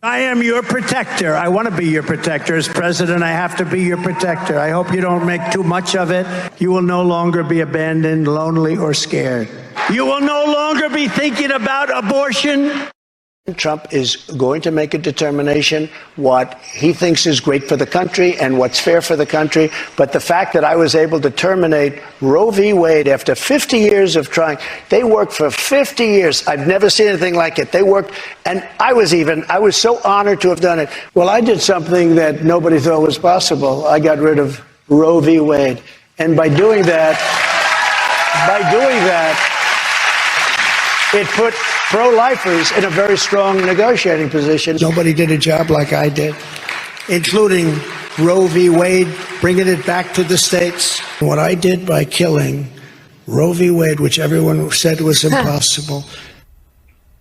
I am your protector. I want to be your protector. As president, I have to be your protector. I hope you don't make too much of it. You will no longer be abandoned, lonely, or scared. You will no longer be thinking about abortion. Trump is going to make a determination what he thinks is great for the country and what's fair for the country. But the fact that I was able to terminate Roe v. Wade after 50 years of trying, they worked for 50 years. I've never seen anything like it. They worked, and I was so honored to have done it. Well, I did something that nobody thought was possible. I got rid of Roe v. Wade. And by doing that, it put pro-lifers in a very strong negotiating position. Nobody did a job like I did, including Roe v. Wade, bringing it back to the states. What I did by killing Roe v. Wade, which everyone said was impossible.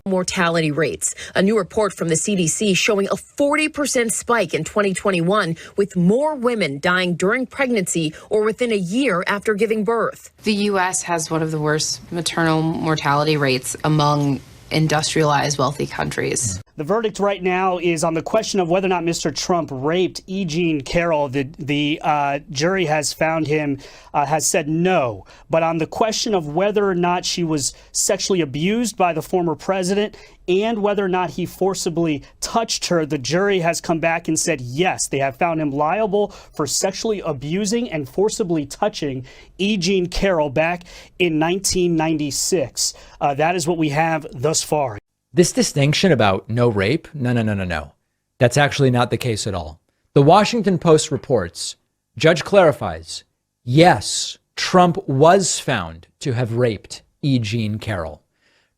Mortality rates. A new report from the CDC showing a 40% spike in 2021, with more women dying during pregnancy or within a year after giving birth. The U.S. has one of the worst maternal mortality rates among industrialized, wealthy countries. The verdict right now is on the question of whether or not Mr. Trump raped E. Jean Carroll. The jury has found him, has said no. But on the question of whether or not she was sexually abused by the former president and whether or not he forcibly touched her, the jury has come back and said yes. They have found him liable for sexually abusing and forcibly touching E. Jean Carroll back in 1996. That is what we have thus far. This distinction about no rape, no. That's actually not the case at all. The Washington Post reports, judge clarifies, yes, Trump was found to have raped E. Jean Carroll.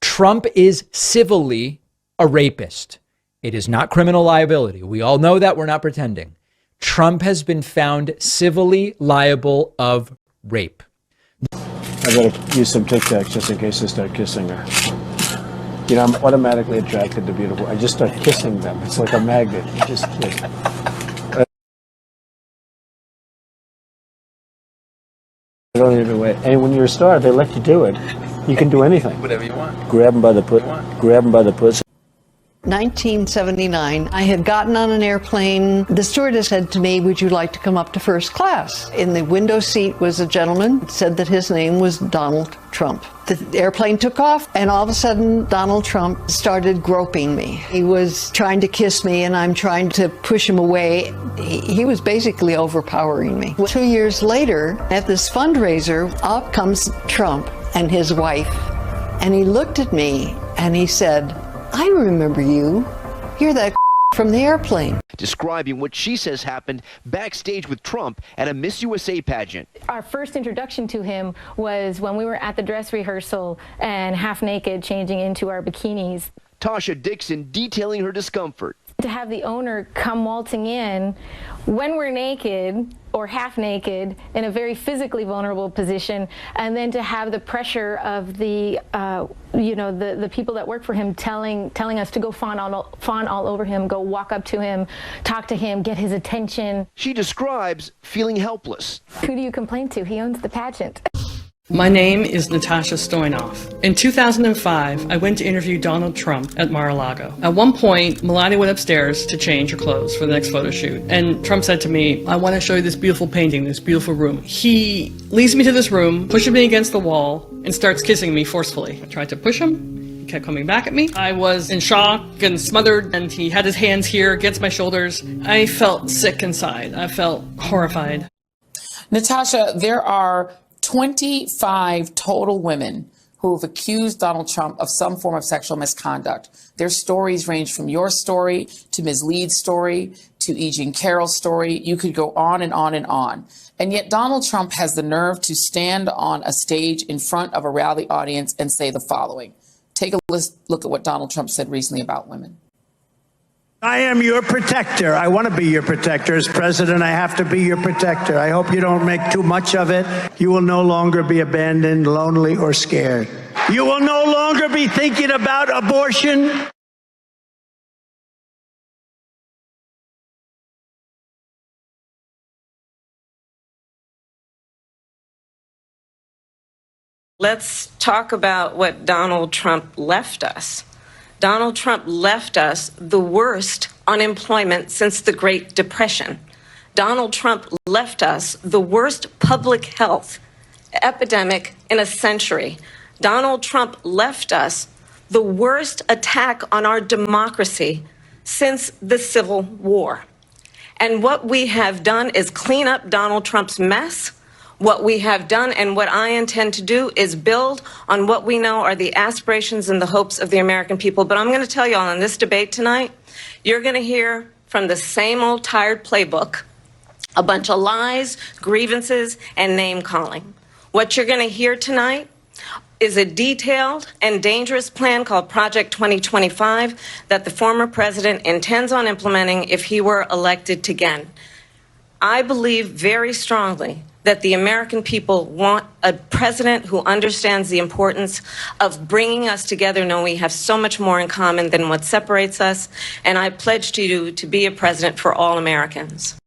Trump is civilly a rapist. It is not criminal liability. We all know that. We're not pretending. Trump has been found civilly liable of rape. I better use some Tic Tacs just in case I start kissing her. You know, I'm automatically attracted to beautiful. I just start kissing them. It's like a magnet. You just kiss. I don't even wait. And when you're a star, they let you do it. You can do anything. Whatever you want. Grab them by the pussy. 1979, I had gotten on an airplane. The stewardess said to me, "Would you like to come up to first class?" In the window seat was a gentleman, said that his name was Donald Trump. The airplane took off, and all of a sudden, Donald Trump started groping me. He was trying to kiss me, and I'm trying to push him away. He was basically overpowering me. 2 years later, at this fundraiser, up comes Trump and his wife, and he looked at me, and he said, "I remember you. You're that from the airplane." Describing what she says happened backstage with Trump at a Miss USA pageant. Our first introduction to him was when we were at the dress rehearsal and half naked changing into our bikinis. Tasha Dixon detailing her discomfort. To have the owner come waltzing in when we're naked or half naked in a very physically vulnerable position, and then to have the pressure of the the people that work for him telling us to go fawn all over him, go walk up to him, talk to him, get his attention. She describes feeling helpless. Who do you complain to? He owns the pageant. My name is Natasha Stoynoff. In 2005, I went to interview Donald Trump at Mar-a-Lago. At one point, Melania went upstairs to change her clothes for the next photo shoot. And Trump said to me, "I want to show you this beautiful painting, this beautiful room." He leads me to this room, pushes me against the wall, and starts kissing me forcefully. I tried to push him. He kept coming back at me. I was in shock and smothered, and he had his hands here against my shoulders. I felt sick inside. I felt horrified. Natasha, there are 25 total women who have accused Donald Trump of some form of sexual misconduct. Their stories range from your story to Ms. Lee's story to E. Jean Carroll's story. You could go on and on and on. And yet Donald Trump has the nerve to stand on a stage in front of a rally audience and say the following. Take a look at what Donald Trump said recently about women. I am your protector. I want to be your protector. As president, I have to be your protector. I hope you don't make too much of it. You will no longer be abandoned, lonely, or scared. You will no longer be thinking about abortion. Let's talk about what Donald Trump left us. Donald Trump left us the worst unemployment since the Great Depression. Donald Trump left us the worst public health epidemic in a century. Donald Trump left us the worst attack on our democracy since the Civil War. And what we have done is clean up Donald Trump's mess. What we have done and what I intend to do is build on what we know are the aspirations and the hopes of the American people. But I'm going to tell you all in this debate tonight, you're going to hear from the same old tired playbook, a bunch of lies, grievances, and name-calling. What you're going to hear tonight is a detailed and dangerous plan called Project 2025 that the former president intends on implementing if he were elected again. I believe very strongly that the American people want a president who understands the importance of bringing us together, knowing we have so much more in common than what separates us. And I pledge to you to be a president for all Americans.